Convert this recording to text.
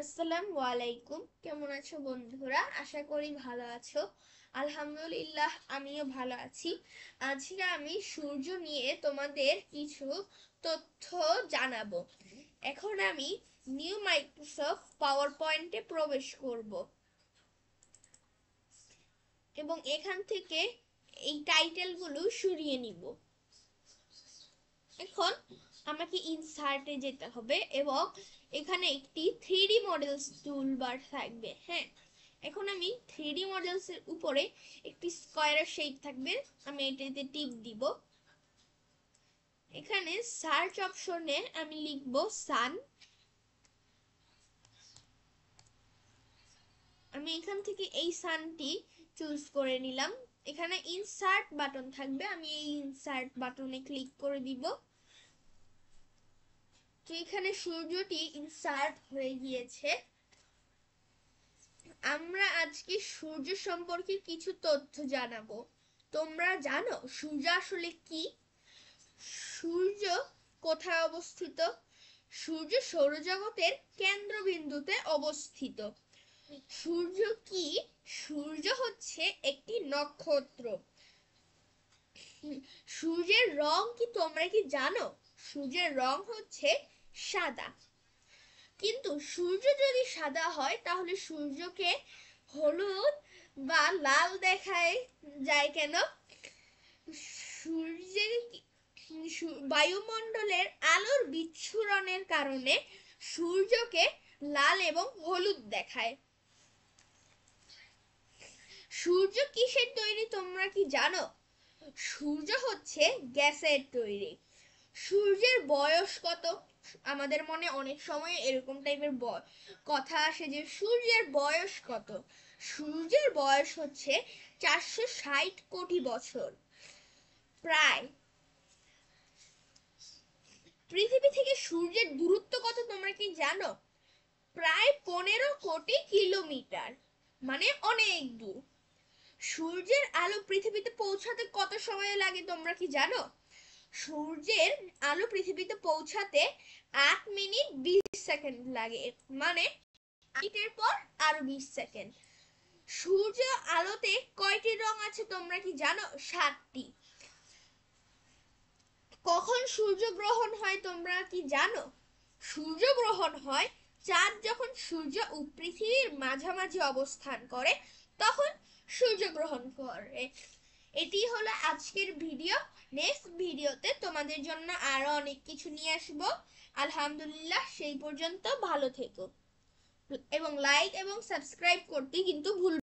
আসসালামু আলাইকুম। কেমন আছো বন্ধুরা? আশা করি ভালো আছো। আলহামদুলিল্লাহ, আমিও ভালো আছি। আজকে আমি সূর্য নিয়ে তোমাদের কিছু তথ্য জানাবো। এখন আমি নিউ মাইক্রোসফট পাওয়ার পয়েন্টে প্রবেশ করব এবং এখান থেকে এই টাইটেলগুলো সরিয়ে নিব। এখন আমাকে ইনসার্টে যেতে হবে এবং এখানে একটি 3D মডেলস টুলবার থাকবে। হ্যাঁ, এখন আমি 3D মডেলস এর উপরে একটি স্কয়ারের শেপ থাকবে, আমি এটাতে টিপ দিব। এখানে সার্চ অপশনে আমি লিখব সান। আমি এখান থেকে এই সানটি চুজ করে নিলাম। এখানে ইনসার্ট বাটন থাকবে, আমি এই ইনসার্ট বাটনে ক্লিক করে দিব। তো এখানে সূর্যটি ইনসার্ট হয়ে গিয়েছে। আমরা আজকে সূর্য সম্পর্কে কিছু তথ্য জানাবো। তোমরা জানো সূর্য আসলে কি? সূর্য কোথায় অবস্থিত? সূর্য সৌরজগতের কেন্দ্রবিন্দুতে অবস্থিত। সূর্য কি? সূর্য হচ্ছে একটি নক্ষত্র। সূর্যের রং কি তোমরা কি জানো? সূর্যের রং হচ্ছে সাদা। কিন্তু সূর্য যদি সাদা হয় তাহলে সূর্যকে হলুদ বা লাল দেখায় যায় কেন? সূর্যের বায়ুমণ্ডলের আলোর বিচ্ছুরণের কারণে সূর্যকে লাল এবং হলুদ দেখায়। সূর্য কিসের তৈরি তোমরা কি জানো? সূর্য হচ্ছে গ্যাসের তৈরি। সূর্যের বয়স কত? আমাদের মনে অনেক সময় এরকম টাইপের কথা আসে যে সূর্যের বয়স কত। সূর্যের বয়স হচ্ছে 460 কোটি বছর, প্রায়। পৃথিবী থেকে সূর্যের দূরত্ব কত তোমরা কি জানো? প্রায় 15 কোটি কিলোমিটার, মানে অনেক দূর। সূর্যের আলো পৃথিবীতে পৌঁছাতে কত সময় লাগে তোমরা কি জানো? সূর্যের আলো পৃথিবীতে পৌঁছাতে 8 মিনিট 20 সেকেন্ড লাগে, মানে 8-এর পর আরো 20 সেকেন্ড। সূর্য আলোতে কয়টি রং আছে তোমরা কি জানো? 7টি। কখন সূর্যগ্রহণ হয় তোমরা কি জানো? সূর্যগ্রহণ হয় চাঁদ যখন সূর্য ও পৃথিবীর মাঝামাঝি অবস্থান করে, তখন সূর্যগ্রহণ করে। এটি হলো আজকের ভিডিও। নেক্সট ভিডিওতে তোমাদের জন্য আরো অনেক কিছু নিয়ে আসবো। আলহামদুলিল্লাহ, সেই পর্যন্ত ভালো থেকো এবং লাইক এবং সাবস্ক্রাইব করতে কিন্তু ভুল